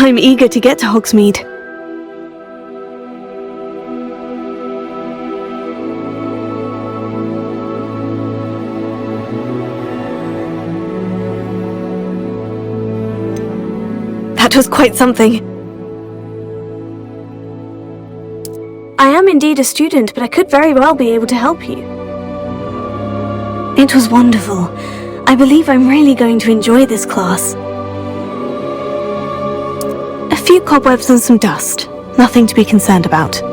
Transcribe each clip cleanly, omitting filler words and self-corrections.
I'm eager to get to Hogsmeade. That was quite something. I am indeed a student, but I could very well be able to help you. It was wonderful. I believe I'm really going to enjoy this class. A few cobwebs and some dust. Nothing to be concerned about.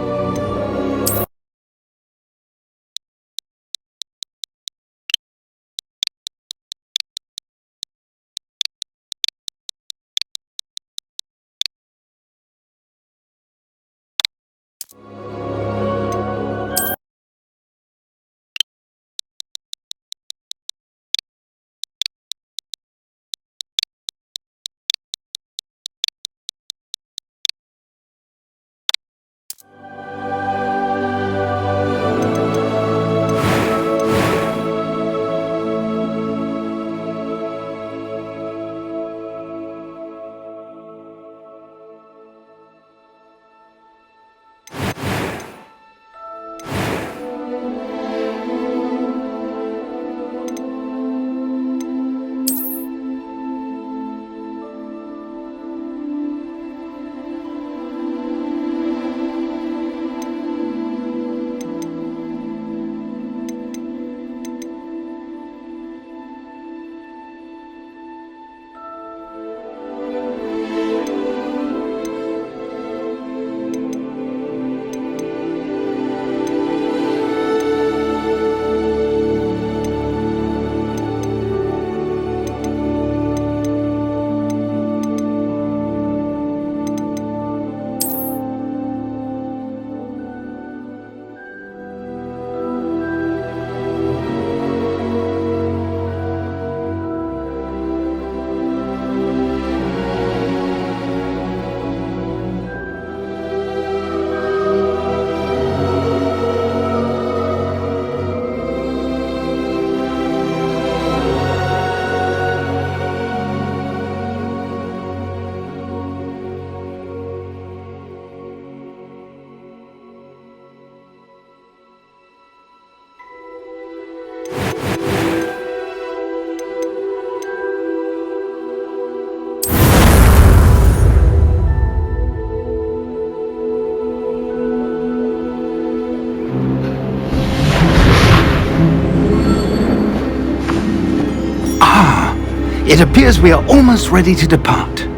It appears we are almost ready to depart.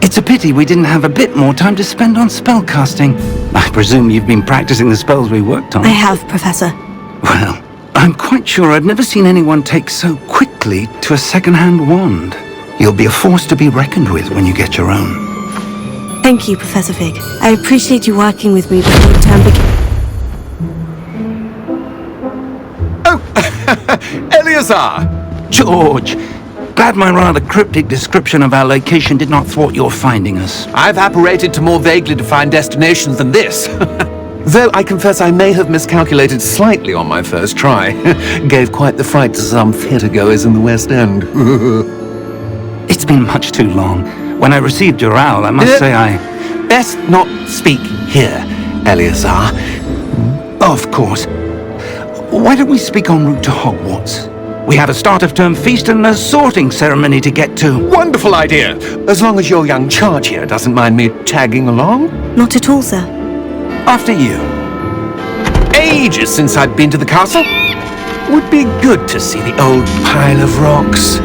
It's a pity we didn't have a bit more time to spend on spellcasting. I presume you've been practicing the spells we worked on. I have, Professor. Well, I'm quite sure I've never seen anyone take so quickly to a second-hand wand. You'll be a force to be reckoned with when you get your own. Thank you, Professor Fig. I appreciate you working with me before the term begins. Oh, Eleazar! George, glad my rather cryptic description of our location did not thwart your finding us. I've apparated to more vaguely defined destinations than this. Though I confess I may have miscalculated slightly on my first try. Gave quite the fright to some theatre-goers in the West End. It's been much too long. When I received your owl, I must say I... Best not speak here, Eleazar. Of course. Why don't we speak en route to Hogwarts? We have a start-of-term feast and a sorting ceremony to get to. Wonderful idea! As long as your young charge here doesn't mind me tagging along. Not at all, sir. After you. Ages since I've been to the castle. Would be good to see the old pile of rocks.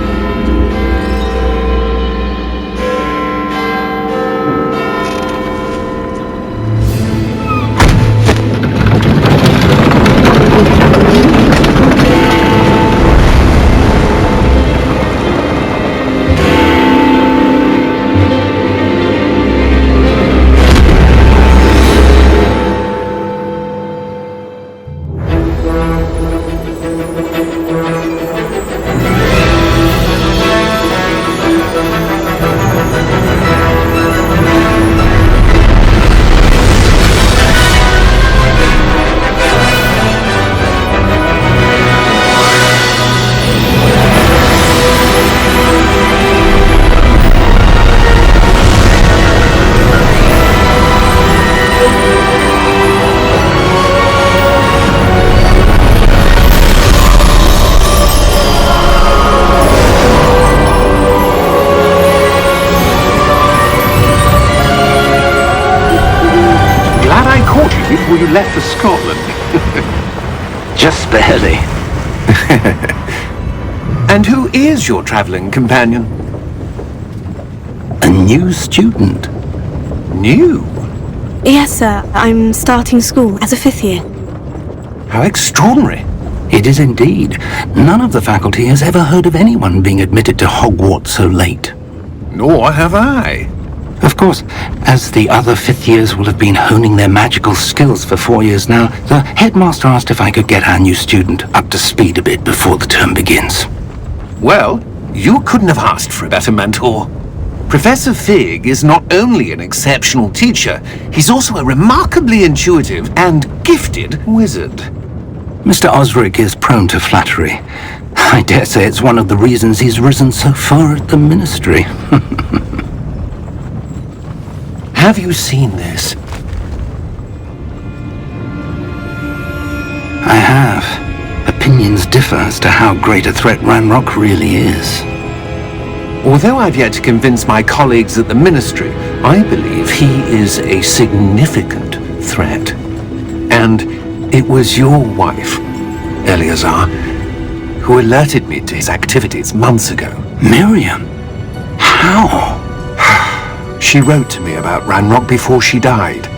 Before you left for Scotland. Just barely. And who is your travelling companion? A new student. New? Yes, sir. I'm starting school as a 5th year. How extraordinary. It is indeed. None of the faculty has ever heard of anyone being admitted to Hogwarts so late. Nor have I. Of course, as the other 5th years will have been honing their magical skills for 4 years now, the headmaster asked if I could get our new student up to speed a bit before the term begins. Well, you couldn't have asked for a better mentor. Professor Fig is not only an exceptional teacher, he's also a remarkably intuitive and gifted wizard. Mr. Osric is prone to flattery. I dare say it's one of the reasons he's risen so far at the ministry. Have you seen this? I have. Opinions differ as to how great a threat Ranrock really is. Although I've yet to convince my colleagues at the Ministry, I believe he is a significant threat. And it was your wife, Eleazar, who alerted me to his activities months ago. Miriam? How? She wrote to me about Ranrock before she died,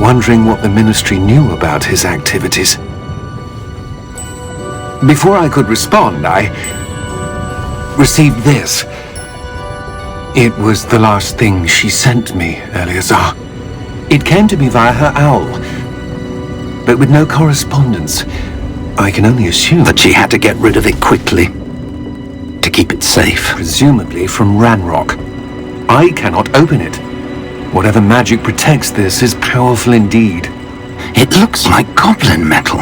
wondering what the Ministry knew about his activities. Before I could respond, I received this. It was the last thing she sent me, Eleazar. It came to me via her owl, but with no correspondence. I can only assume That she had to get rid of it quickly, to keep it safe. presumably from Ranrock. I cannot open it. Whatever magic protects this is powerful indeed. It looks like goblin metal.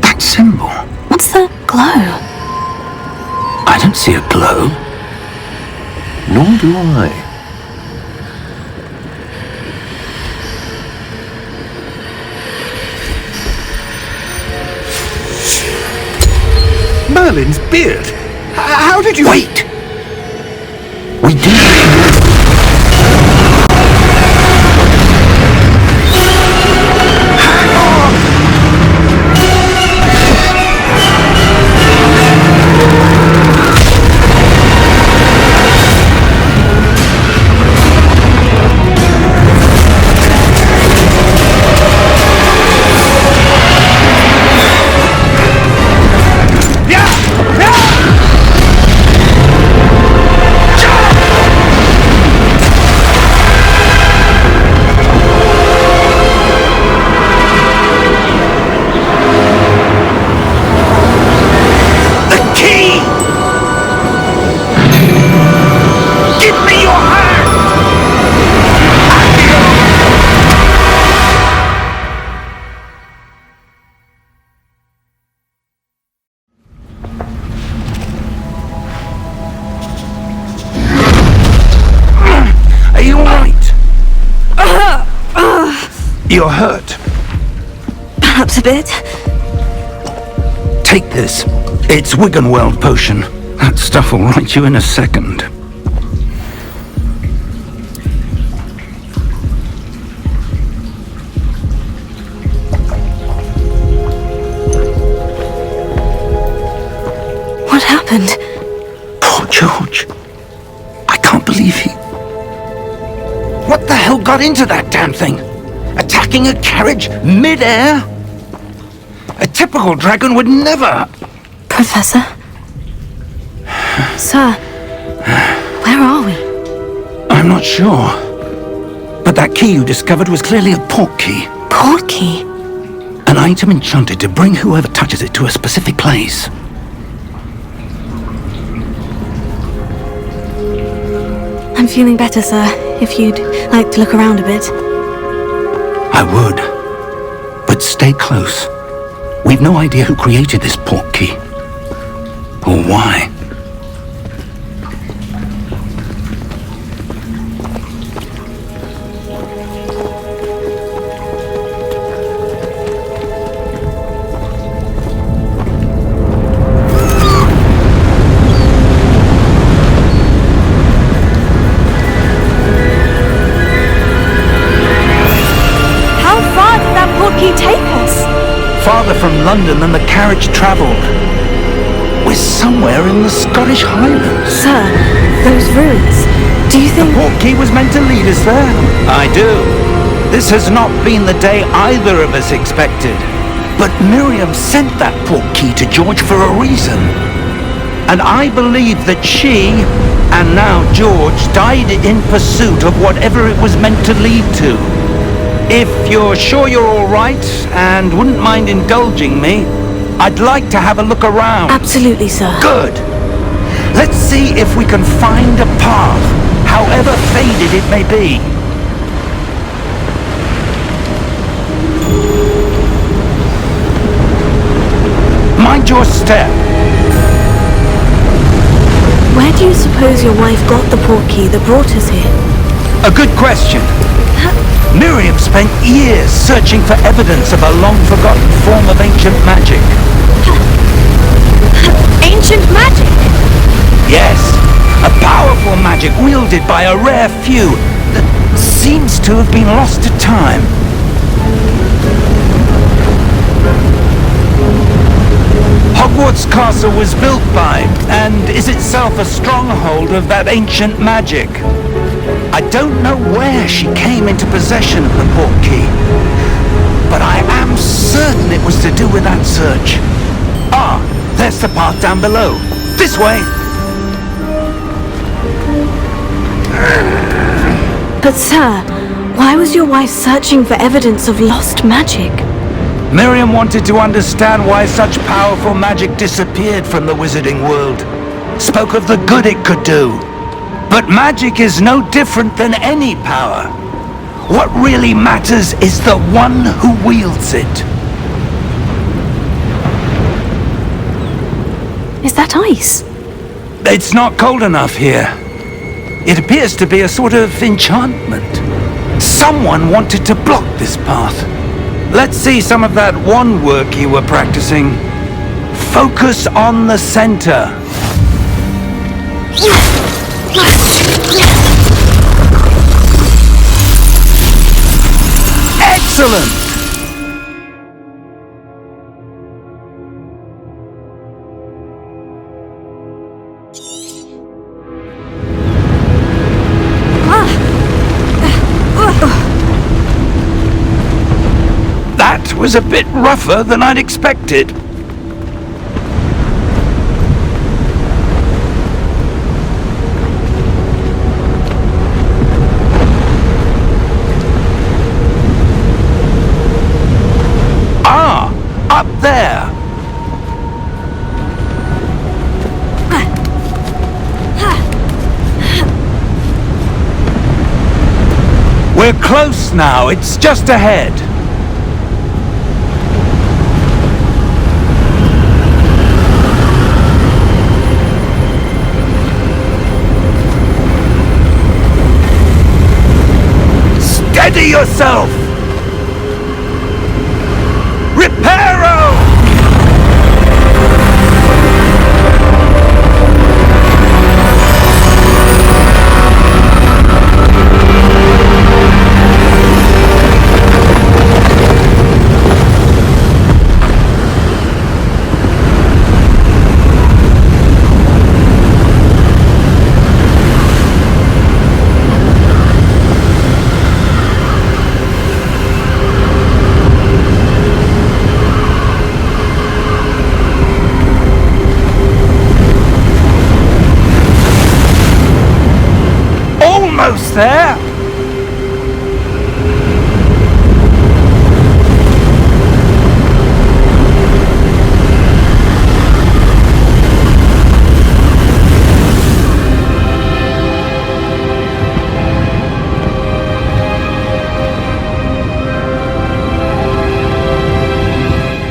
That symbol. What's the glow? I don't see a glow. Nor do I. Merlin's beard! How did you... Wait! We do. You're hurt. Perhaps a bit. Take this. It's Wiggenweld potion. That stuff will right you in a second. What happened? Poor George. I can't believe he... What the hell got into that damn thing? Attacking a carriage mid-air? A typical dragon would never... Professor? Sir, where are we? I'm not sure. But that key you discovered was clearly a port key. Port key? An item enchanted to bring whoever touches it to a specific place. I'm feeling better, sir, if you'd like to look around a bit. I would. But stay close. We've no idea who created this port key. Or why. Farther from London than the carriage travelled. We're somewhere in the Scottish Highlands. Sir, those ruins. Do you think... The portkey was meant to lead us there? I do. This has not been the day either of us expected. But Miriam sent that portkey to George for a reason. And I believe that she, and now George, died in pursuit of whatever it was meant to lead to. If you're sure you're all right, and wouldn't mind indulging me, I'd like to have a look around. Absolutely, sir. Good. Let's see if we can find a path, however faded it may be. Mind your step. Where do you suppose your wife got the portkey that brought us here? A good question. Miriam spent years searching for evidence of a long-forgotten form of ancient magic. Ancient magic? Yes, a powerful magic wielded by a rare few that seems to have been lost to time. Hogwarts Castle was built by, and is itself a stronghold of that ancient magic. I don't know where she came into possession of the portkey, but I am certain it was to do with that search. Ah, there's the path down below. This way! But sir, why was your wife searching for evidence of lost magic? Miriam wanted to understand why such powerful magic disappeared from the wizarding world. Spoke of the good it could do. But magic is no different than any power. What really matters is the one who wields it. Is that ice? It's not cold enough here. It appears to be a sort of enchantment. Someone wanted to block this path. Let's see some of that wand work you were practicing. Focus on the center. Excellent! That was a bit rougher than I'd expected. Ah, up there. We're close now. It's just ahead. Steady yourself! Reparo! Almost there!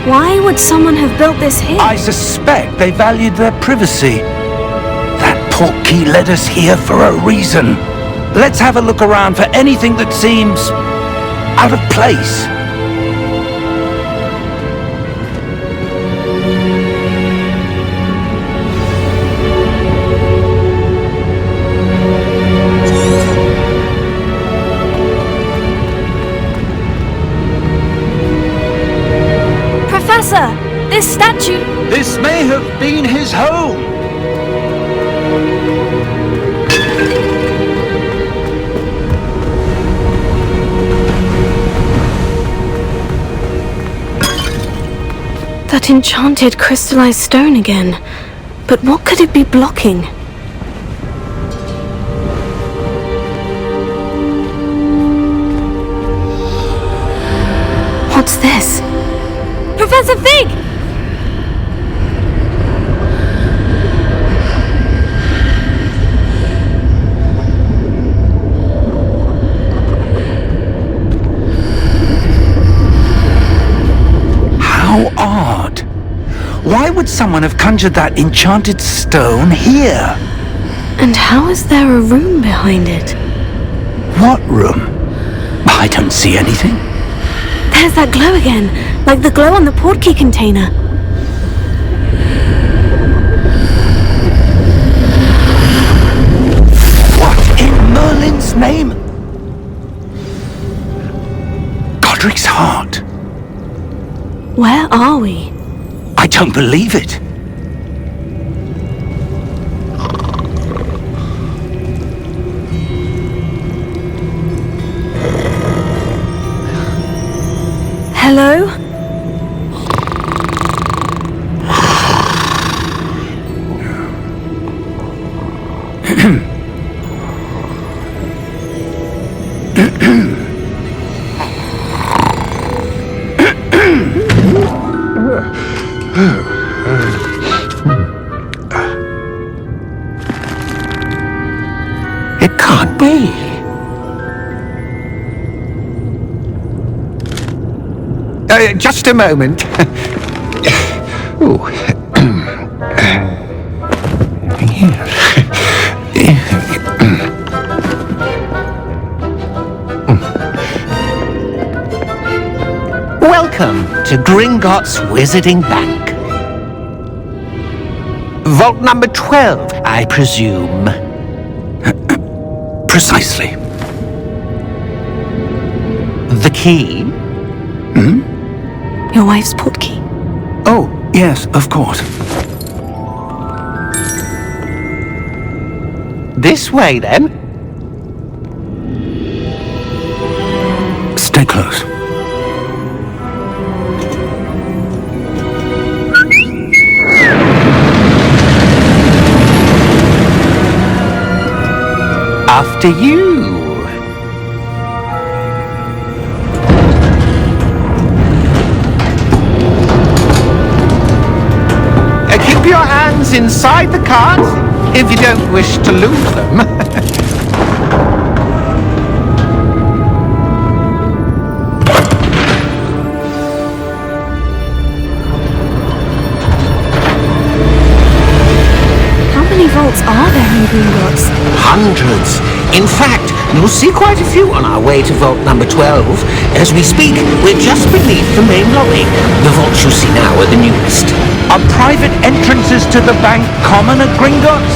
Why would someone have built this here? I suspect they valued their privacy. That portkey led us here for a reason. Let's have a look around for anything that seems out of place. Professor, this statue... This may have been his home. That enchanted crystallized stone again. But what could it be blocking? What's this? Professor Fig! How odd. Why would someone have conjured that enchanted stone here? And how is there a room behind it? What room? I don't see anything. There's that glow again, like the glow on the portkey container. What in Merlin's name? Godric's heart. Where are we? I don't believe it. Hello? It can't be. Just a moment. Ooh. Welcome to Gringotts Wizarding Bank. Vault number 12, I presume. Precisely. The key? Your wife's portkey. Oh, yes, of course. This way, then. Stay close. After you. Keep your hands inside the cart if you don't wish to lose them. How many vaults are there in Gringotts? Hundreds. In fact, you'll see quite a few on our way to vault number 12. As we speak, we're just beneath the main lobby. The vaults you see now are the newest. Are private entrances to the bank common at Gringotts?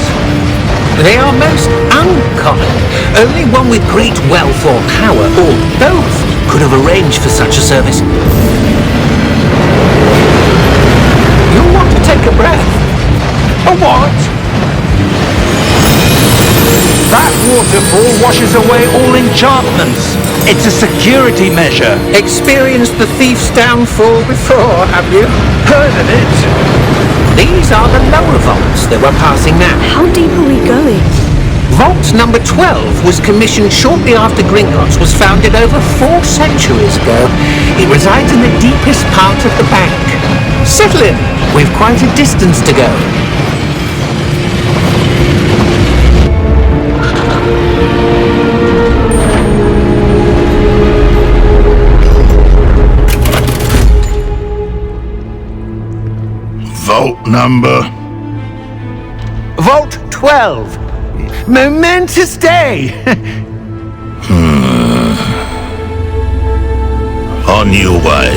They are most uncommon. Only one with great wealth or power, or both, could have arranged for such a service. You'll want to take a breath. A what? That waterfall washes away all enchantments. It's a security measure. Experienced the thief's downfall before, have you? Heard of it? These are the lower vaults that we're passing now. How deep are we going? Vault number 12 was commissioned shortly after Gringotts was founded over 4 centuries ago. It resides in the deepest part of the bank. Settle in. We've quite a distance to go. Vault number? Vault 12. Momentous day. On your way.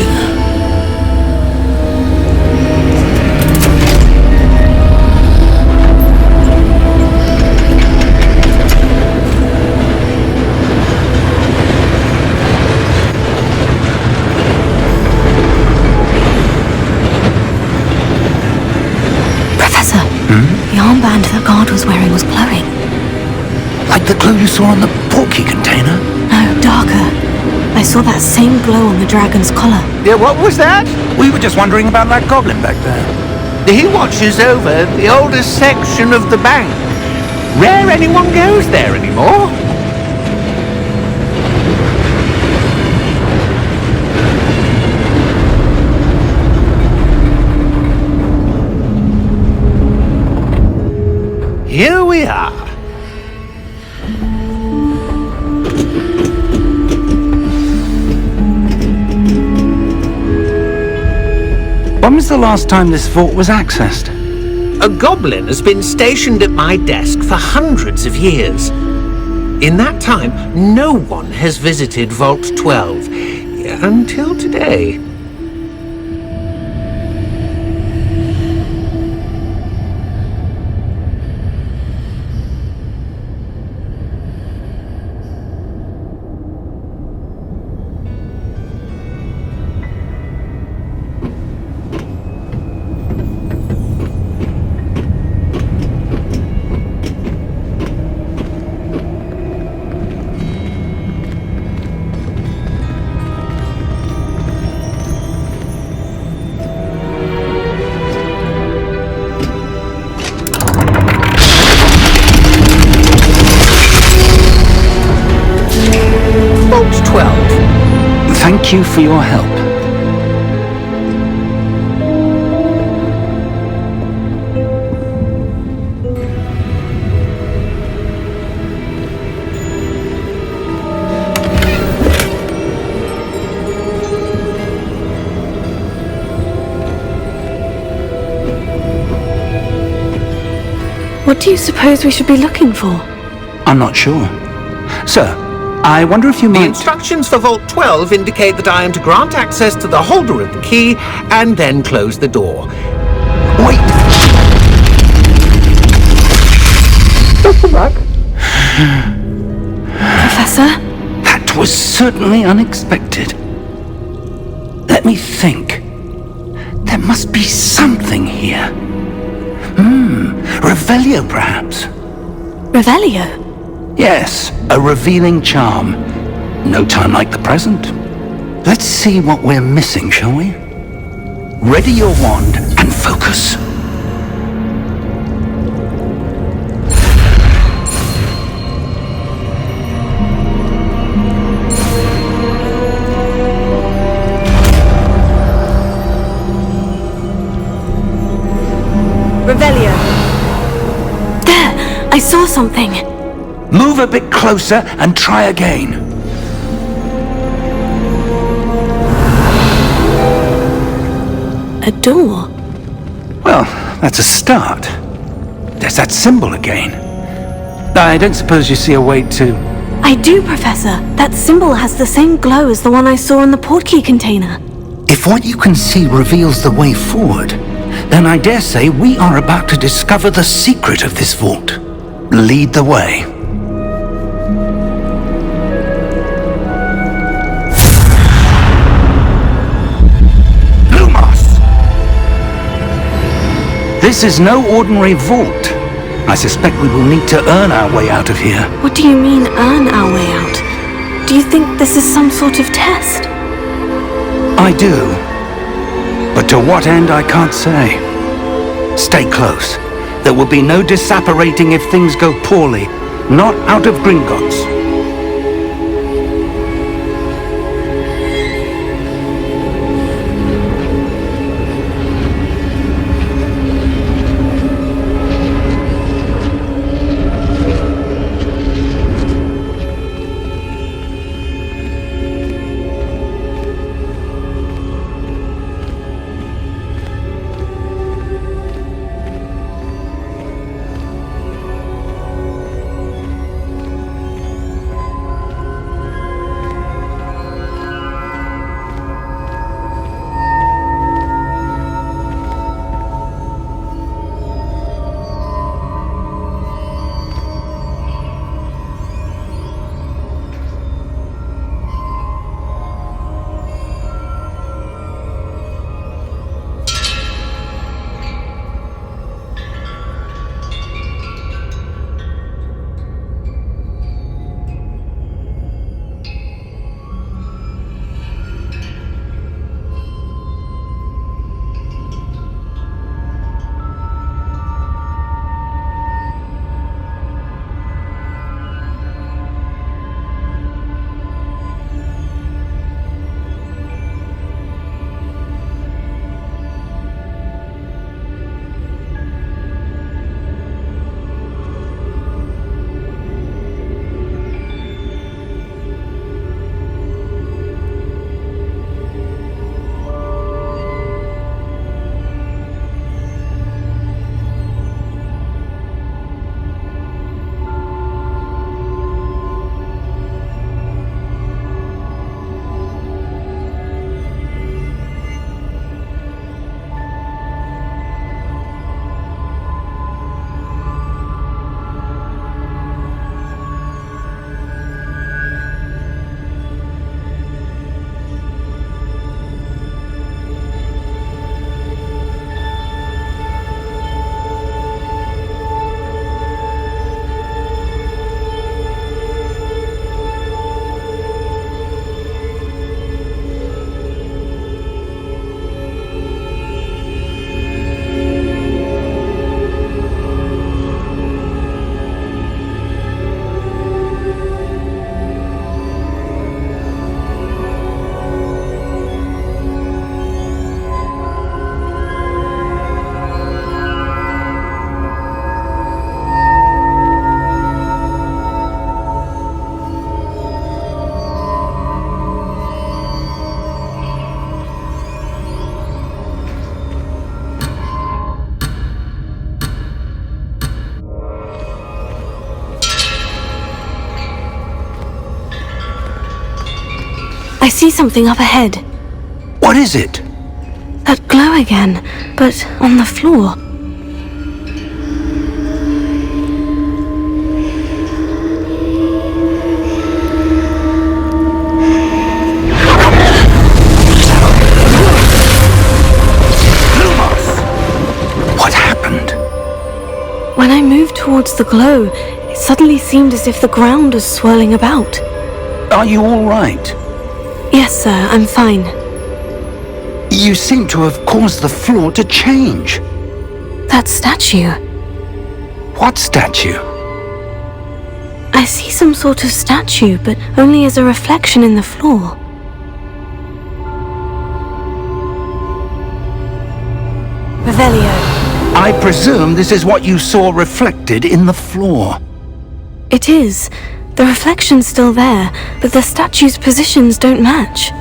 Professor, the armband that guard was wearing was glowing. Like the glow you saw on the portkey container? No, darker. I I saw that same glow on the dragon's collar. Yeah, what was that? We were just wondering about that goblin back there. He watches over the oldest section of the bank. Rare anyone goes there anymore. Here we are. When was the last time this vault was accessed? A goblin has been stationed at my desk for hundreds of years. In that time, no one has visited Vault 12 until today. Vault 12. Thank you for your help. What do you suppose we should be looking for? I'm not sure. Sir, I wonder if you The might... instructions for Vault 12 indicate that I am to grant access to the holder of the key and then close the door. Wait! Professor? That was certainly unexpected. Let me think. There must be something here. Revelio, perhaps? Revelio? Yes, a revealing charm. No time like the present. Let's see what we're missing, shall we? Ready your wand and focus. Revelio. There! I saw something. Move a bit closer and try again. A door. Well, that's a start. There's that symbol again. I don't suppose you see a way to... I do, Professor. That symbol has the same glow as the one I saw in the portkey container. If what you can see reveals the way forward, then I dare say we are about to discover the secret of this vault. Lead the way. This is no ordinary vault. I suspect we will need to earn our way out of here. What do you mean, earn our way out? Do you think this is some sort of test? I do. But to what end, I can't say. Stay close. There will be no disapparating if things go poorly. Not out of Gringotts. see something up ahead. What is it? That glow again, but on the floor. What happened? When I moved towards the glow, it suddenly seemed as if the ground was swirling about. Are you all right? Yes, sir, I'm fine. You seem to have caused the floor to change. That statue. What statue? I see some sort of statue, but only as a reflection in the floor. Revelio. I presume this is what you saw reflected in the floor. It is. The reflection's still there, but the statue's positions don't match.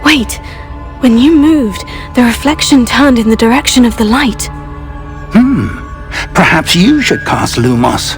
Wait, when you moved, the reflection turned in the direction of the light. Perhaps you should cast Lumos.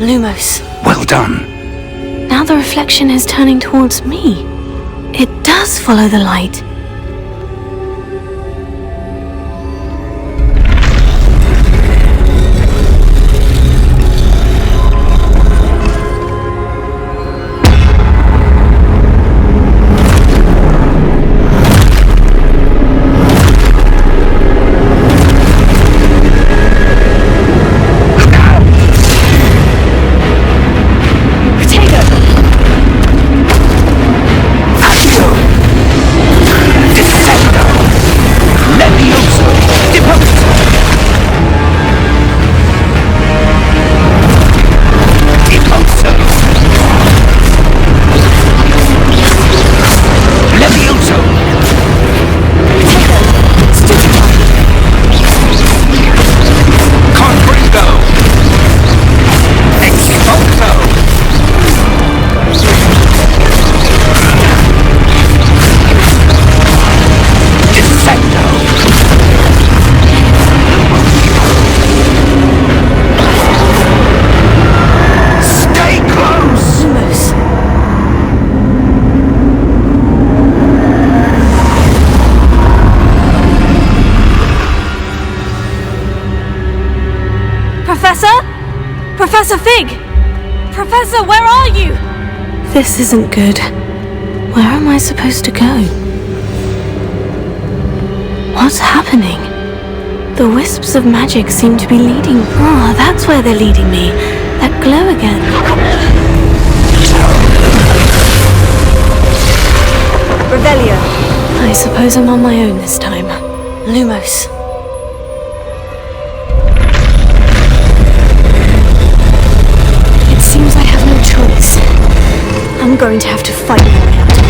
Lumos. Well done. Now the reflection is turning towards me. It does follow the light. Professor Fig! Professor, where are you? This isn't good. Where am I supposed to go? What's happening? The wisps of magic seem to be leading... Oh, that's where they're leading me. That glow again. Revelio. I suppose I'm on my own this time. Lumos. I'm going to have to fight my way out of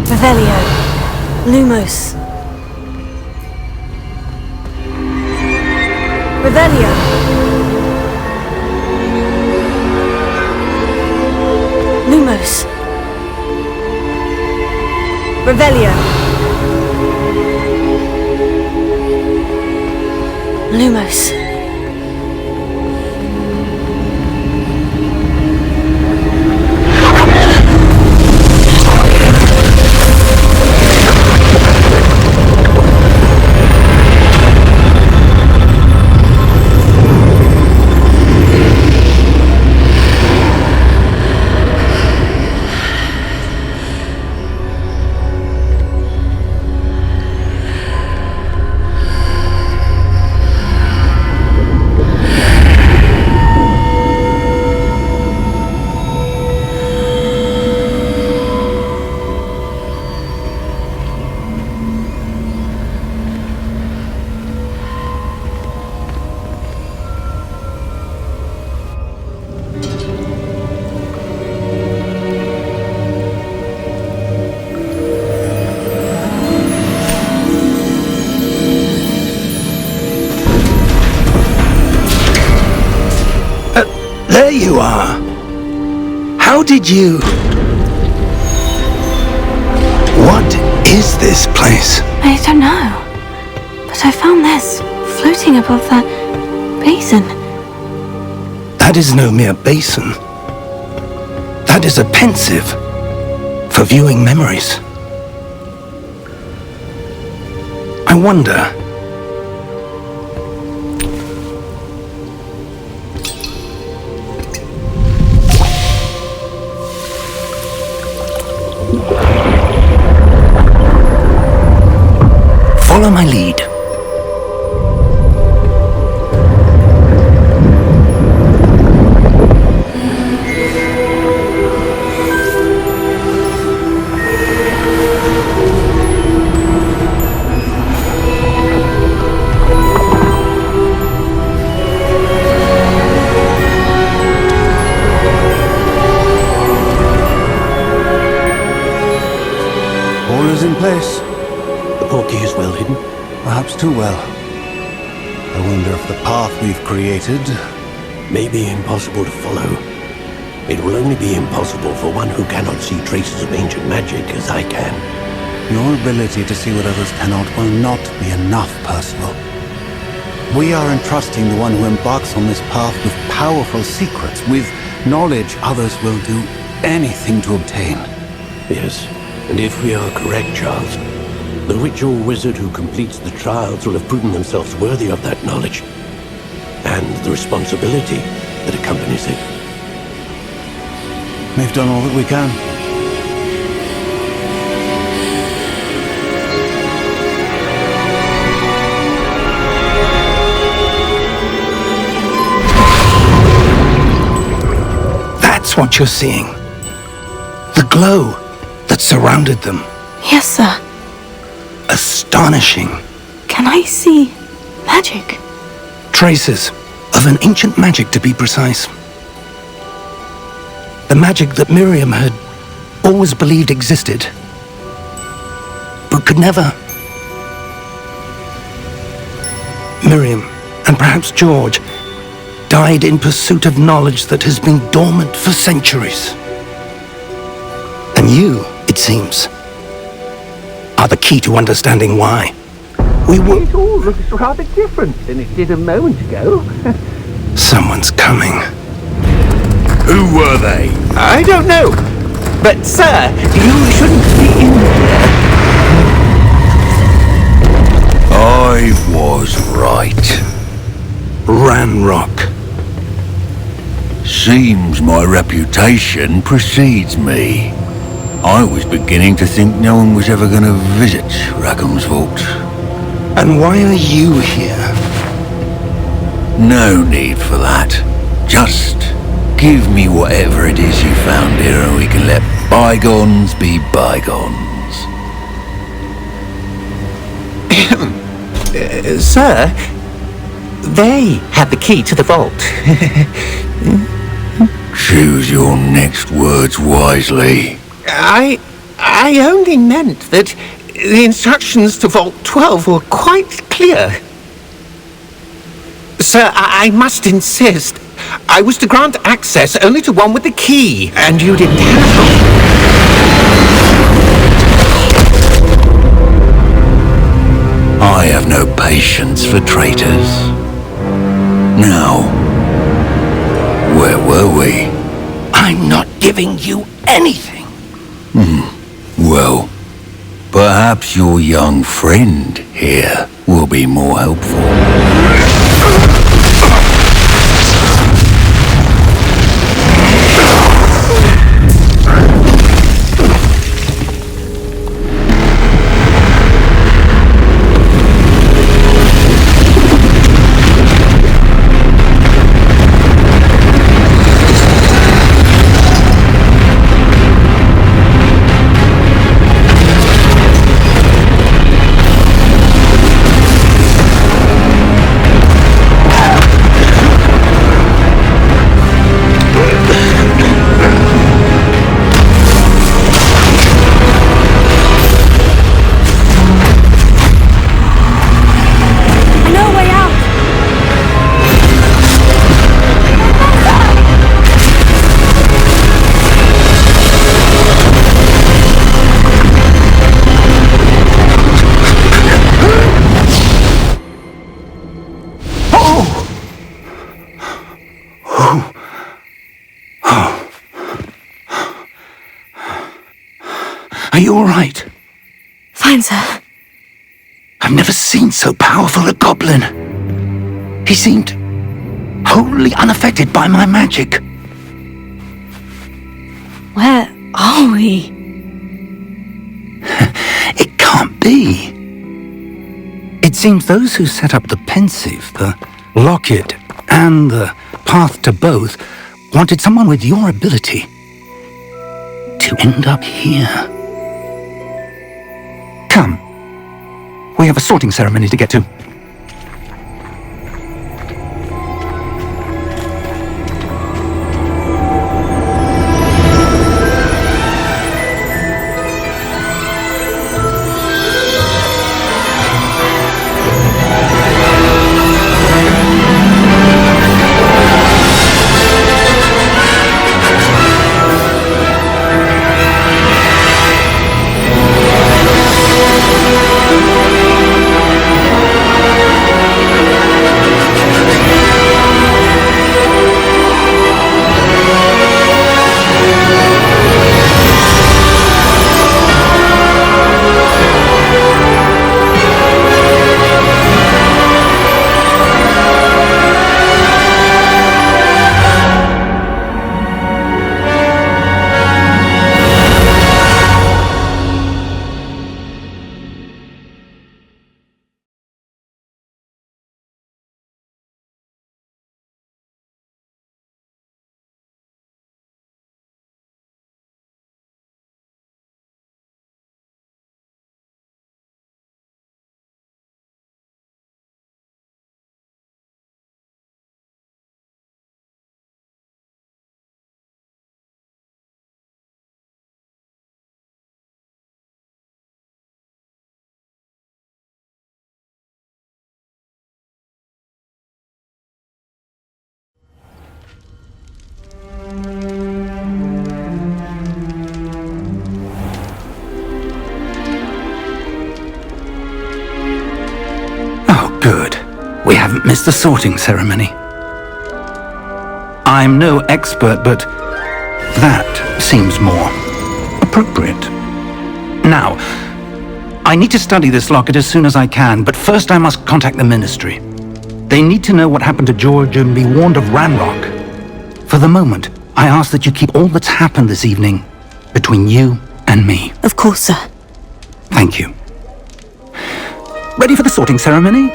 Revelio. Lumos. Revelio. Lumos. Revelio. Lumos. There you are. How did you... What is this place? I don't know. But I found this floating above that basin. That is no mere basin. That is a pensive for viewing memories. I wonder... Follow my lead. All is in place. The portkey is well hidden. Perhaps too well. I wonder if the path we've created... May be impossible to follow. It will only be impossible for one who cannot see traces of ancient magic as I can. Your ability to see what others cannot will not be enough, Percival. We are entrusting the one who embarks on this path with powerful secrets, with knowledge others will do anything to obtain. Yes, and if we are correct, Charles, the ritual wizard who completes the trials will have proven themselves worthy of that knowledge, and the responsibility that accompanies it. We've done all that we can. That's what you're seeing. The glow that surrounded them. Yes, sir. Astonishing. Can I see magic? Traces of an ancient magic, to be precise. The magic that Miriam had always believed existed, but could never. Miriam, and perhaps George, died in pursuit of knowledge that has been dormant for centuries. And you, it seems, are the key to understanding why. It all looks rather different than it did a moment ago. Someone's coming. Who were they? I don't know. But, sir, you shouldn't be in there. I was right. Ranrock. Seems my reputation precedes me. I was beginning to think no one was ever going to visit Rackham's vault. And why are you here? No need for that. Just give me whatever it is you found here and we can let bygones be bygones. Sir, they had the key to the vault. Choose your next words wisely. I only meant that the instructions to Vault 12 were quite clear. Sir, I must insist. I was to grant access only to one with the key, and you didn't have patience for traitors. Now, where were we? I'm not giving you anything. Well, perhaps your young friend here will be more helpful. Are you all right? Fine, sir. I've never seen so powerful a goblin. He seemed wholly unaffected by my magic. Where are we? It can't be. It seems those who set up the pensive, the locket, and the path to both wanted someone with your ability to end up here. Come. We have a sorting ceremony to get to. Good. We haven't missed the sorting ceremony. I'm no expert, but that seems more appropriate. Now, I need to study this locket as soon as I can, but first I must contact the Ministry. They need to know what happened to George and be warned of Ranrock. For the moment, I ask that you keep all that's happened this evening between you and me. Of course, sir. Thank you. Ready for the sorting ceremony?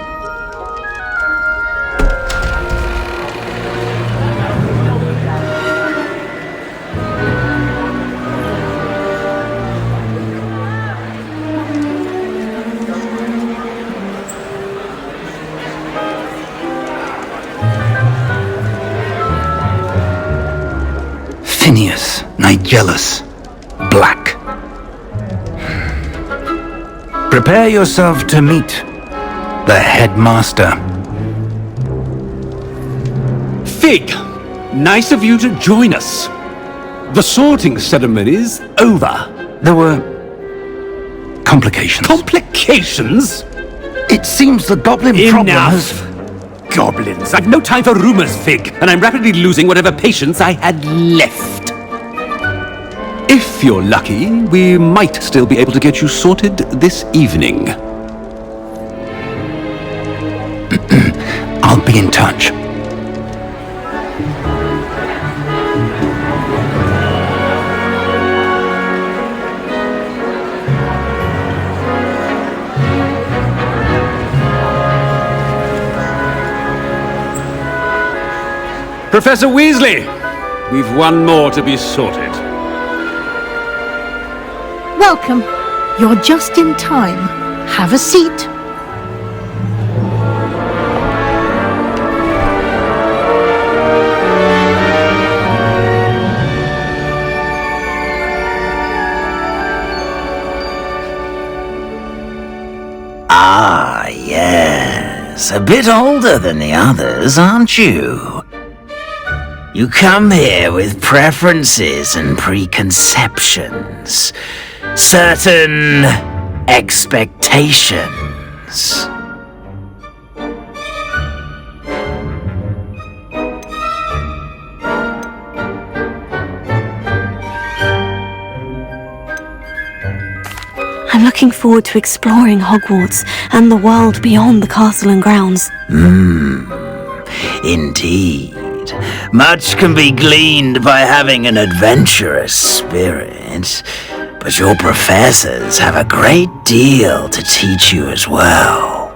Phineas, Nigellus, Black. Prepare yourself to meet the headmaster. Fig, nice of you to join us. The sorting ceremony's over. There were complications. Complications? It seems the goblin problem has... Goblins! I've no time for rumors, Fig, and I'm rapidly losing whatever patience I had left. If you're lucky, we might still be able to get you sorted this evening. I'll be in touch. Professor Weasley! We've one more to be sorted. Welcome. You're just in time. Have a seat. Ah, yes. A bit older than the others, aren't you? You come here with preferences and preconceptions. Certain expectations. I'm looking forward to exploring Hogwarts and the world beyond the castle and grounds. Indeed. Much can be gleaned by having an adventurous spirit, but your professors have a great deal to teach you as well.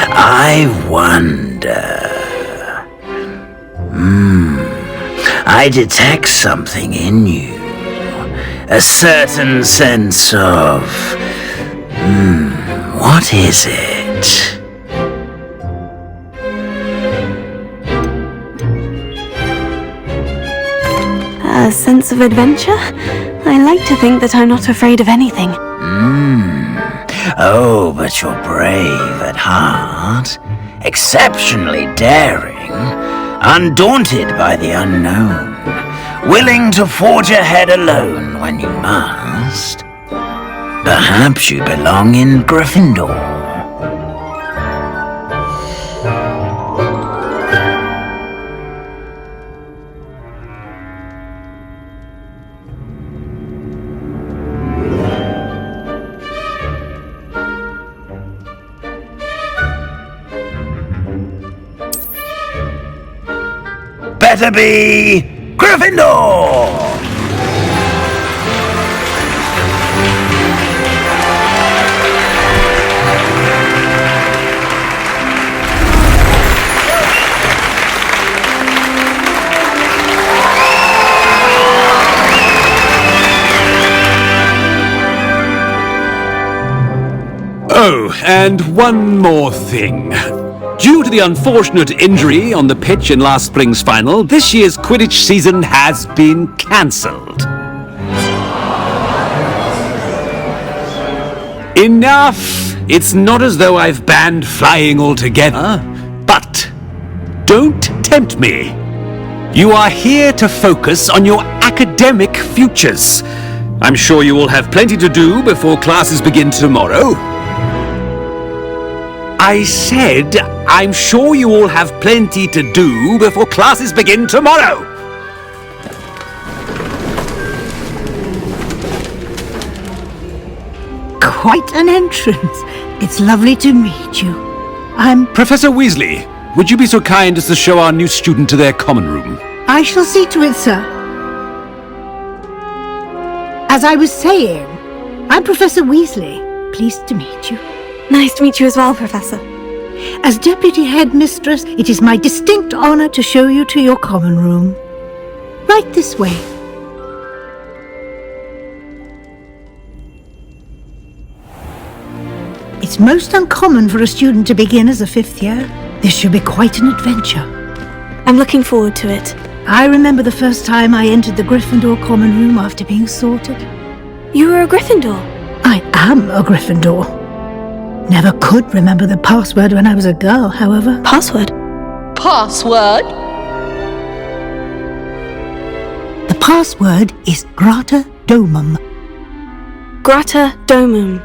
I wonder... I detect something in you. A certain sense of... what is it? A sense of adventure? I like to think that I'm not afraid of anything. Oh, but you're brave at heart. Exceptionally daring. Undaunted by the unknown. Willing to forge ahead alone when you must. Perhaps you belong in Gryffindor. Better be Gryffindor! Oh, and one more thing. Due to the unfortunate injury on the pitch in last spring's final, this year's Quidditch season has been cancelled. Enough! It's not as though I've banned flying altogether, but don't tempt me. You are here to focus on your academic futures. I'm sure you will have plenty to do before classes begin tomorrow. I said, I'm sure you all have plenty to do before classes begin tomorrow. Quite an entrance. It's lovely to meet you. I'm... Professor Weasley, would you be so kind as to show our new student to their common room? I shall see to it, sir. As I was saying, I'm Professor Weasley. Pleased to meet you. Nice to meet you as well, Professor. As Deputy Headmistress, it is my distinct honor to show you to your common room. Right this way. It's most uncommon for a student to begin as a fifth year. This should be quite an adventure. I'm looking forward to it. I remember the first time I entered the Gryffindor common room after being sorted. You were a Gryffindor? I am a Gryffindor. Never could remember the password when I was a girl, however. Password? Password? The password is Grata Domum. Grata Domum.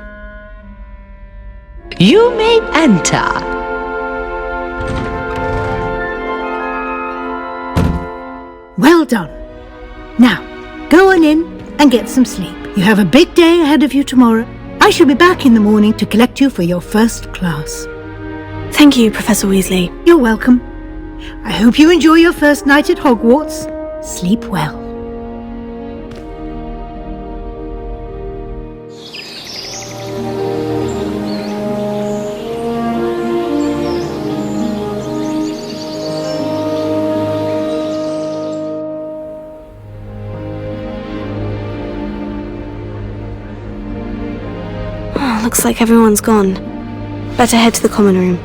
You may enter. Well done. Now, go on in and get some sleep. You have a big day ahead of you tomorrow. I shall be back in the morning to collect you for your first class. Thank you, Professor Weasley. You're welcome. I hope you enjoy your first night at Hogwarts. Sleep well. Looks like everyone's gone. Better head to the common room.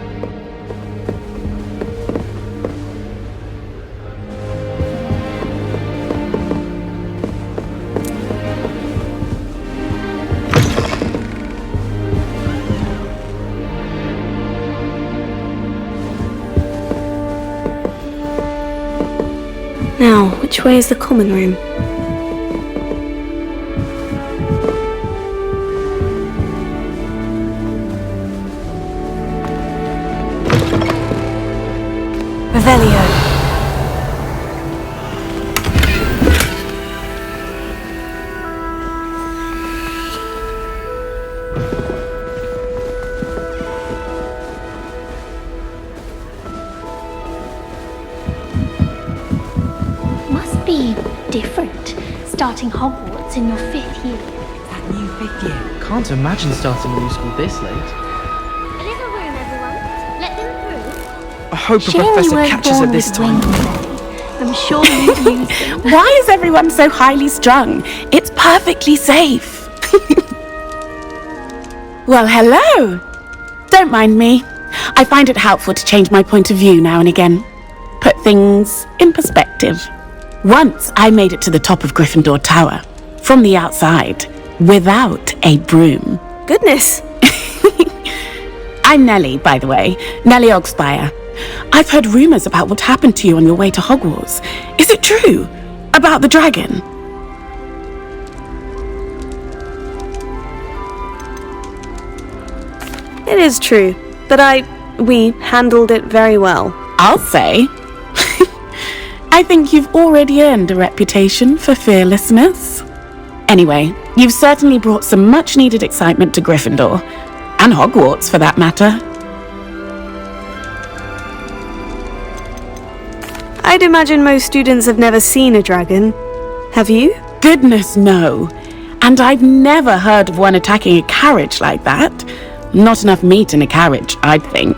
Now, which way is the common room? Revelio. Must be different, starting Hogwarts in your 5th year. That new 5th year. Can't imagine starting a new school this late. A little room, everyone. Let them through. I hope a Shame professor you weren't catches born her this with time. wings, Ellie. I'm sure you'd use them. Why is everyone so highly strung? It's perfectly safe. Well, hello. Don't mind me. I find it helpful to change my point of view now and again. Put things in perspective. Once I made it to the top of Gryffindor Tower, from the outside, without a broom. Goodness. I'm Nellie, by the way. Nellie Ogspire. I've heard rumours about what happened to you on your way to Hogwarts. Is it true? About the dragon? It is true, but we handled it very well. I'll say. I think you've already earned a reputation for fearlessness. Anyway, you've certainly brought some much-needed excitement to Gryffindor, and Hogwarts for that matter. I'd imagine most students have never seen a dragon. Have you? Goodness, no. And I've never heard of one attacking a carriage like that. Not enough meat in a carriage, I'd think.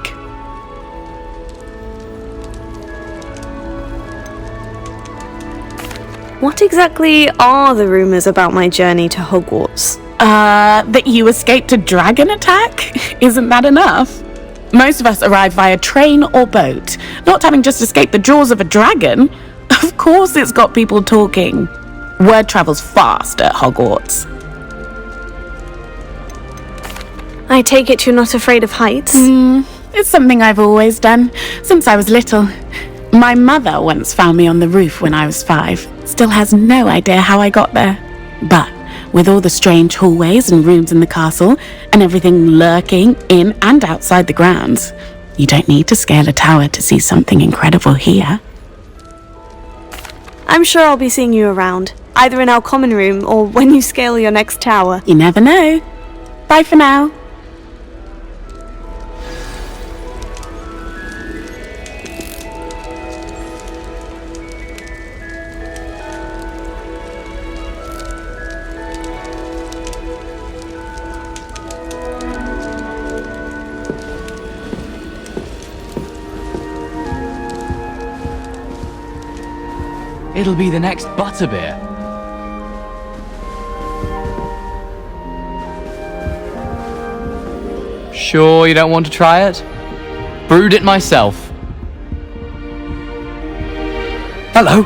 What exactly are the rumours about my journey to Hogwarts? That you escaped a dragon attack? Isn't that enough? Most of us arrive via train or boat, not having just escaped the jaws of a dragon. Of course it's got people talking. Word travels fast at Hogwarts. I take it you're not afraid of heights? It's something I've always done, since I was little. My mother once found me on the roof when I was 5. Still has no idea how I got there. But with all the strange hallways and rooms in the castle, and everything lurking in and outside the grounds, you don't need to scale a tower to see something incredible here. I'm sure I'll be seeing you around, either in our common room or when you scale your next tower. You never know. Bye for now. It'll be the next butterbeer. Sure you don't want to try it? Brewed it myself. Hello,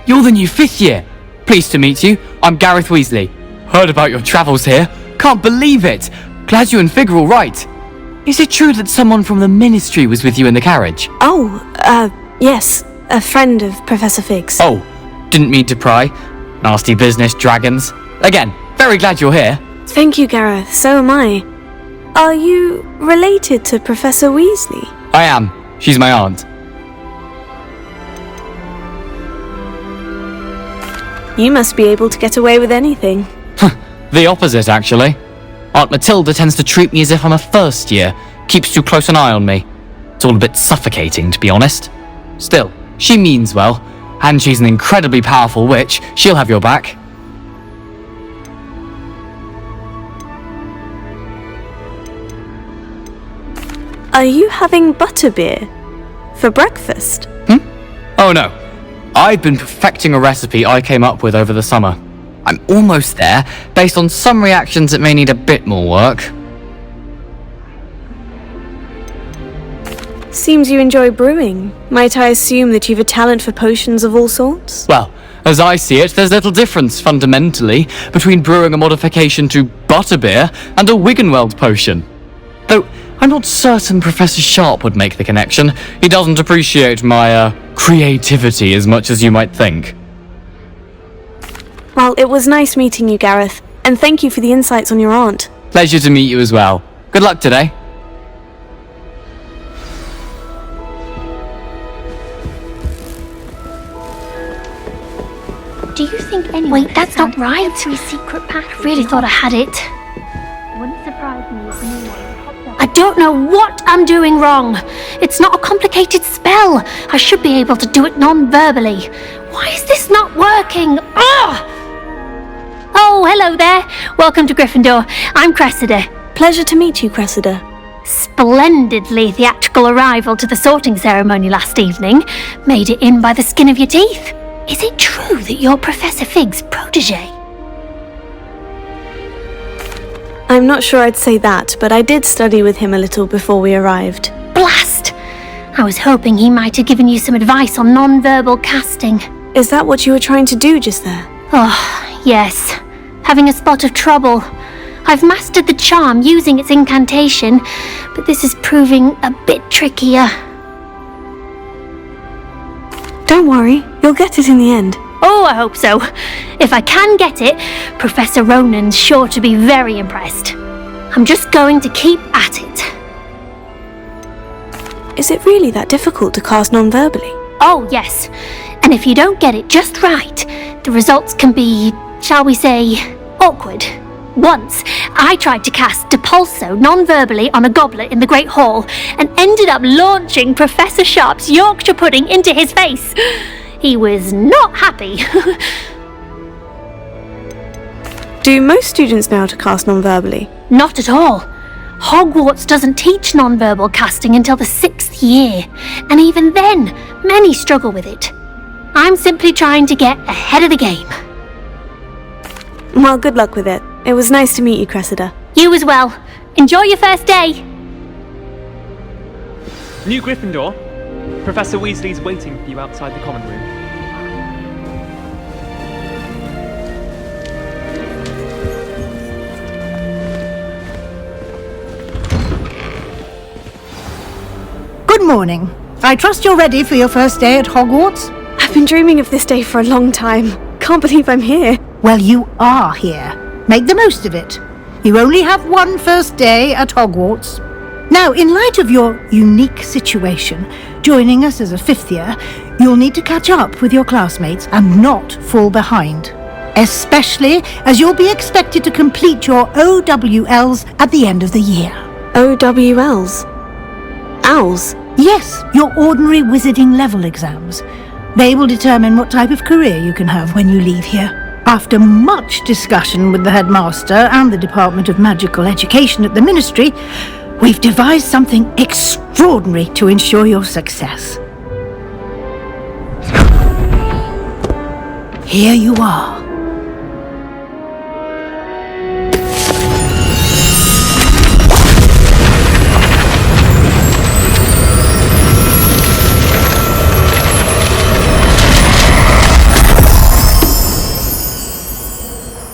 you're the new 5th year. Pleased to meet you. I'm Gareth Weasley. Heard about your travels here. Can't believe it. Glad you and Fig are all right. Is it true that someone from the Ministry was with you in the carriage? Yes. A friend of Professor Fig's. Oh, didn't mean to pry. Nasty business, dragons. Again, very glad you're here. Thank you, Gareth. So am I. Are you related to Professor Weasley? I am. She's my aunt. You must be able to get away with anything. The opposite, actually. Aunt Matilda tends to treat me as if I'm a first year, keeps too close an eye on me. It's all a bit suffocating, to be honest. Still, she means well, and she's an incredibly powerful witch. She'll have your back. Are you having butterbeer for breakfast? Oh no. I've been perfecting a recipe I came up with over the summer. I'm almost there, based on some reactions that may need a bit more work. Seems you enjoy brewing. Might I assume that you've a talent for potions of all sorts? Well, as I see it, there's little difference, fundamentally, between brewing a modification to butterbeer and a Wiggenweld potion. Though, I'm not certain Professor Sharp would make the connection. He doesn't appreciate my, creativity as much as you might think. Well, it was nice meeting you, Gareth, and thank you for the insights on your aunt. Pleasure to meet you as well. Good luck today. Do you think anyone... Wait, that's not right. Every secret path. I really thought I had it. Wouldn't surprise me if anyone popped up. I don't know what I'm doing wrong. It's not a complicated spell. I should be able to do it non-verbally. Why is this not working? Ugh! Oh, hello there. Welcome to Gryffindor. I'm Cressida. Pleasure to meet you, Cressida. Splendidly theatrical arrival to the sorting ceremony last evening. Made it in by the skin of your teeth. Is it true that you're Professor Fig's protege? I'm not sure I'd say that, but I did study with him a little before we arrived. Blast! I was hoping he might have given you some advice on non-verbal casting. Is that what you were trying to do just there? Oh, yes. Having a spot of trouble. I've mastered the charm using its incantation, but this is proving a bit trickier. Don't worry, you'll get it in the end. Oh, I hope so. If I can get it, Professor Ronan's sure to be very impressed. I'm just going to keep at it. Is it really that difficult to cast non-verbally? Oh, yes. And if you don't get it just right, the results can be, shall we say, awkward. Once, I tried to cast Depulso non-verbally on a goblet in the Great Hall and ended up launching Professor Sharp's Yorkshire pudding into his face. He was not happy. Do most students know how to cast non-verbally? Not at all. Hogwarts doesn't teach non-verbal casting until the 6th year, and even then, many struggle with it. I'm simply trying to get ahead of the game. Well, good luck with it. It was nice to meet you, Cressida. You as well. Enjoy your first day. New Gryffindor. Professor Weasley's waiting for you outside the common room. Good morning. I trust you're ready for your first day at Hogwarts? I've been dreaming of this day for a long time. Can't believe I'm here. Well, you are here. Make the most of it. You only have one first day at Hogwarts. Now, in light of your unique situation, joining us as a 5th year, you'll need to catch up with your classmates and not fall behind. Especially as you'll be expected to complete your OWLs at the end of the year. OWLs? Owls? Yes, your ordinary wizarding level exams. They will determine what type of career you can have when you leave here. After much discussion with the headmaster and the Department of Magical Education at the Ministry, we've devised something extraordinary to ensure your success. Here you are.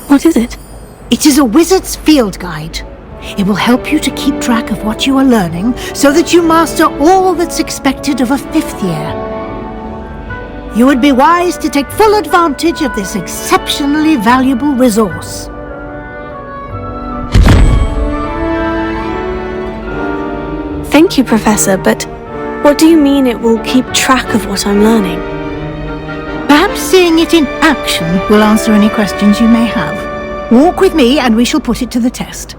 What is it? It is a wizard's field guide. It will help you to keep track of what you are learning so that you master all that's expected of a 5th year. You would be wise to take full advantage of this exceptionally valuable resource. Thank you, Professor, but what do you mean it will keep track of what I'm learning? Perhaps seeing it in action will answer any questions you may have. Walk with me and we shall put it to the test.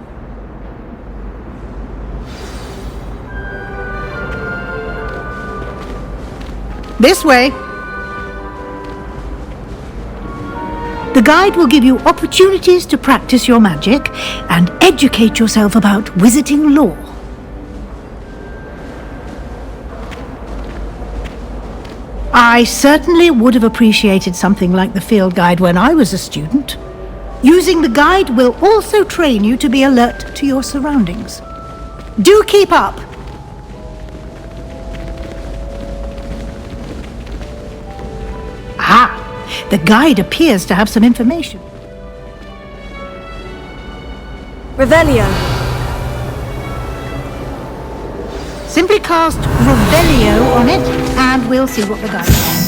This way. The guide will give you opportunities to practice your magic and educate yourself about wizarding lore. I certainly would have appreciated something like the field guide when I was a student. Using the guide will also train you to be alert to your surroundings. Do keep up! Ah! The guide appears to have some information. Revelio. Simply cast Revelio on it, and we'll see what the guide says.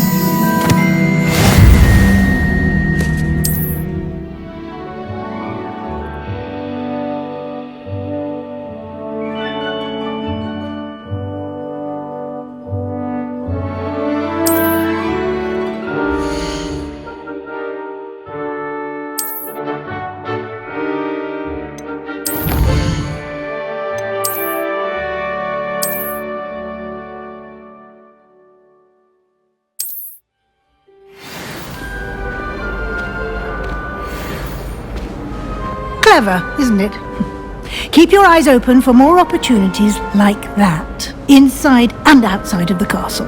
Clever, isn't it? Keep your eyes open for more opportunities like that, inside and outside of the castle.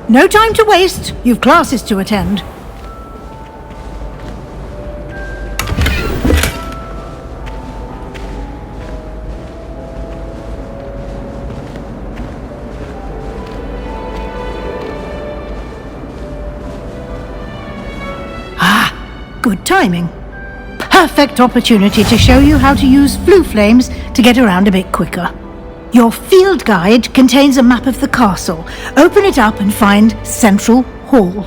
No time to waste. You've classes to attend. Good timing. Perfect opportunity to show you how to use flue flames to get around a bit quicker. Your field guide contains a map of the castle. Open it up and find Central Hall.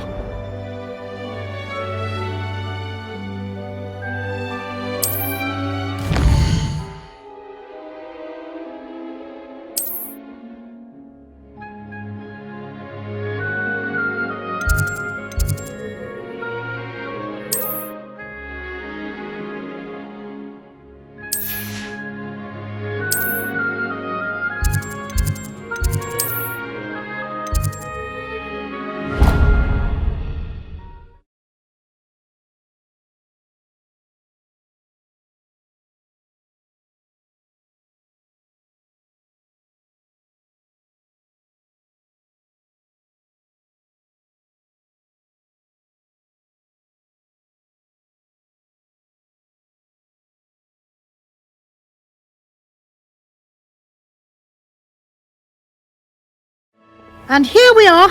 And here we are.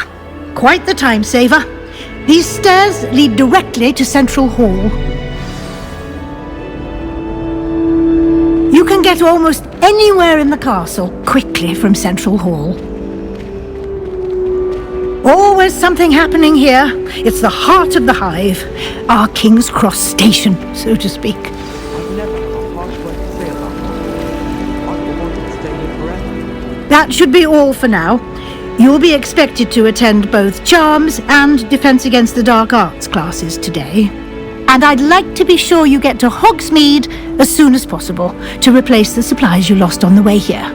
Quite the time saver. These stairs lead directly to Central Hall. You can get almost anywhere in the castle quickly from Central Hall. Always something happening here. It's the heart of the hive. Our King's Cross station, so to speak. I've never had a harsh word to say about that. I've wanted to stay here forever. That should be all for now. You'll be expected to attend both Charms and Defense Against the Dark Arts classes today. And I'd like to be sure you get to Hogsmeade as soon as possible to replace the supplies you lost on the way here.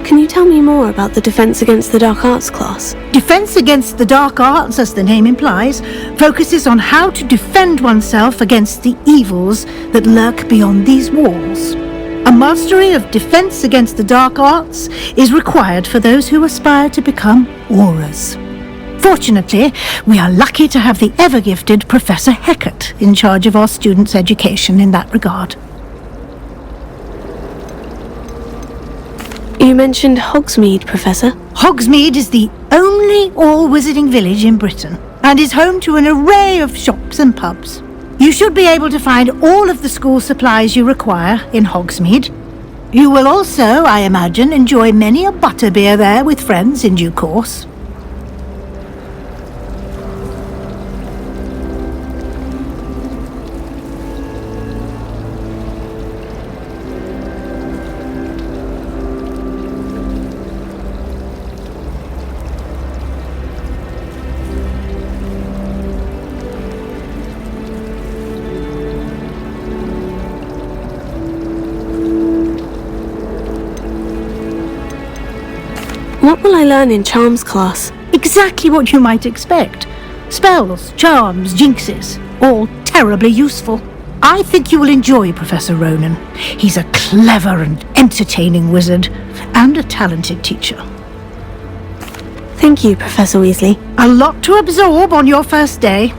Can you tell me more about the Defense Against the Dark Arts class? Defense Against the Dark Arts, as the name implies, focuses on how to defend oneself against the evils that lurk beyond these walls. A mastery of Defense Against the Dark Arts is required for those who aspire to become Auras. Fortunately, we are lucky to have the ever-gifted Professor Hecat in charge of our students' education in that regard. You mentioned Hogsmeade, Professor. Hogsmeade is the only all-wizarding village in Britain and is home to an array of shops and pubs. You should be able to find all of the school supplies you require in Hogsmeade. You will also, I imagine, enjoy many a butterbeer there with friends in due course. What will I learn in charms class? Exactly what you might expect. Spells, charms, jinxes, all terribly useful. I think you will enjoy Professor Ronan. He's a clever and entertaining wizard, and a talented teacher. Thank you, Professor Weasley. A lot to absorb on your first day,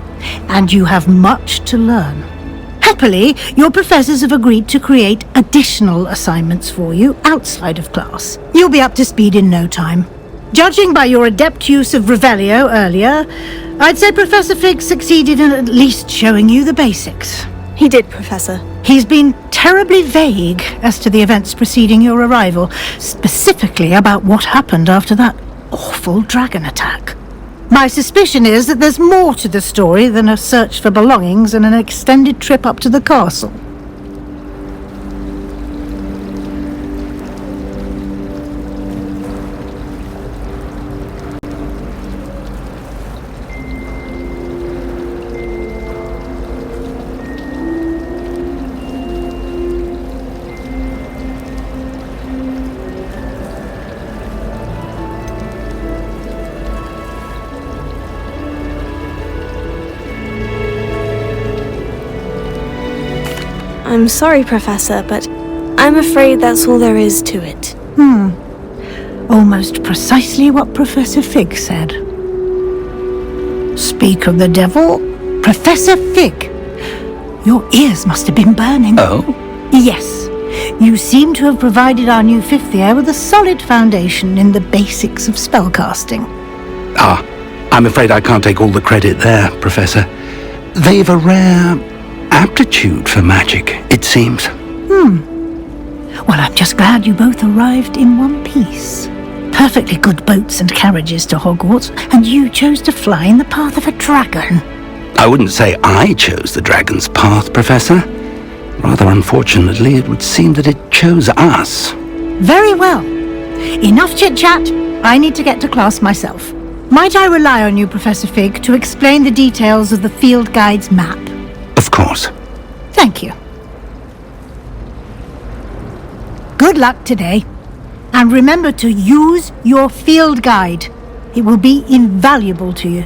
and you have much to learn. Happily, your professors have agreed to create additional assignments for you outside of class. You'll be up to speed in no time. Judging by your adept use of Revelio earlier, I'd say Professor Fig succeeded in at least showing you the basics. He did, Professor. He's been terribly vague as to the events preceding your arrival, specifically about what happened after that awful dragon attack. My suspicion is that there's more to the story than a search for belongings and an extended trip up to the castle. I'm sorry, Professor, but I'm afraid that's all there is to it. Almost precisely what Professor Fig said. Speak of the devil, Professor Fig. Your ears must have been burning. Oh? Yes. You seem to have provided our new fifth year with a solid foundation in the basics of spellcasting. Ah, I'm afraid I can't take all the credit there, Professor. They've a rare aptitude for magic, it seems. Well, I'm just glad you both arrived in one piece. Perfectly good boats and carriages to Hogwarts, and you chose to fly in the path of a dragon. I wouldn't say I chose the dragon's path, Professor. Rather unfortunately, it would seem that it chose us. Very well. Enough chit-chat. I need to get to class myself. Might I rely on you, Professor Fig, to explain the details of the field guide's map? Of course. Thank you. Good luck today. And remember to use your field guide. It will be invaluable to you.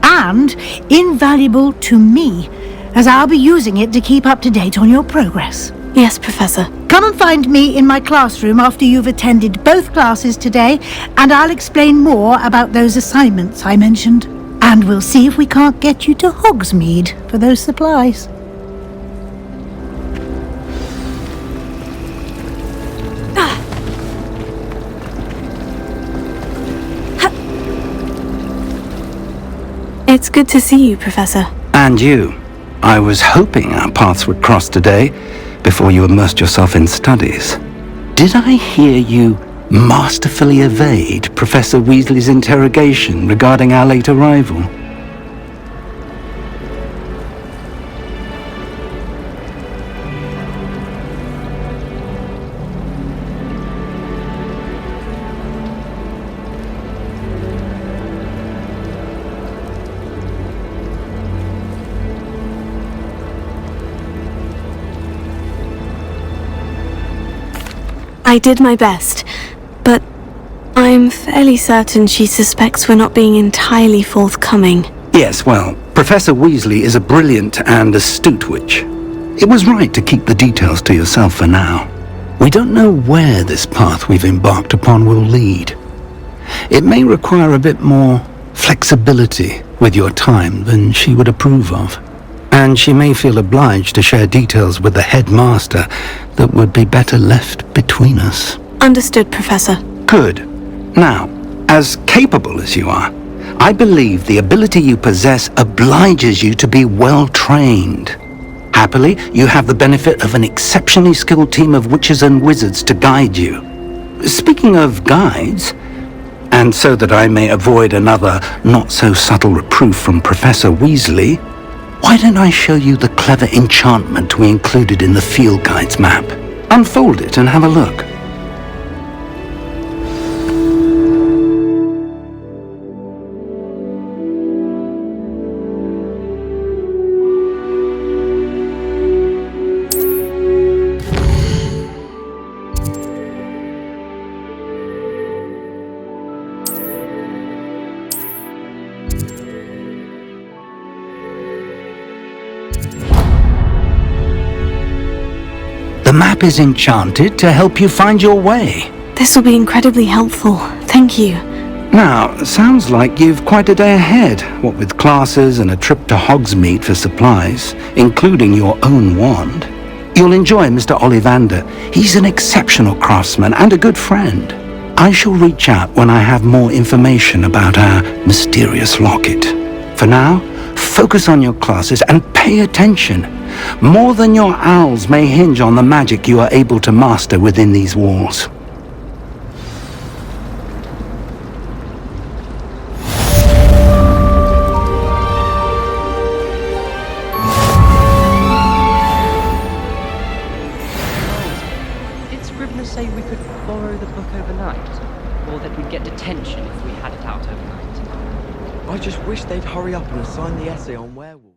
And invaluable to me, as I'll be using it to keep up to date on your progress. Yes, Professor. Come and find me in my classroom after you've attended both classes today, and I'll explain more about those assignments I mentioned. And we'll see if we can't get you to Hogsmeade for those supplies. It's good to see you, Professor. And you. I was hoping our paths would cross today, before you immersed yourself in studies. Did I hear you masterfully evade Professor Weasley's interrogation regarding our late arrival? I did my best, but I'm fairly certain she suspects we're not being entirely forthcoming. Yes, well, Professor Weasley is a brilliant and astute witch. It was right to keep the details to yourself for now. We don't know where this path we've embarked upon will lead. It may require a bit more flexibility with your time than she would approve of. And she may feel obliged to share details with the headmaster that would be better left between us. Understood, Professor. Good. Now, as capable as you are, I believe the ability you possess obliges you to be well trained. Happily, you have the benefit of an exceptionally skilled team of witches and wizards to guide you. Speaking of guides, and so that I may avoid another not-so-subtle reproof from Professor Weasley, why don't I show you the clever enchantment we included in the field guide's map? Unfold it and have a look. is enchanted to help you find your way. This will be incredibly helpful. Thank you. Now, sounds like you've quite a day ahead, what with classes and a trip to Hogsmeade for supplies, including your own wand. You'll enjoy Mr. Ollivander. He's an exceptional craftsman and a good friend. I shall reach out when I have more information about our mysterious locket. For now, focus on your classes and pay attention. More than your owls may hinge on the magic you are able to master within these walls. Did Scrivener say we could borrow the book overnight? Or that we'd get detention if we had it out overnight? I just wish they'd hurry up and assign the essay on werewolves.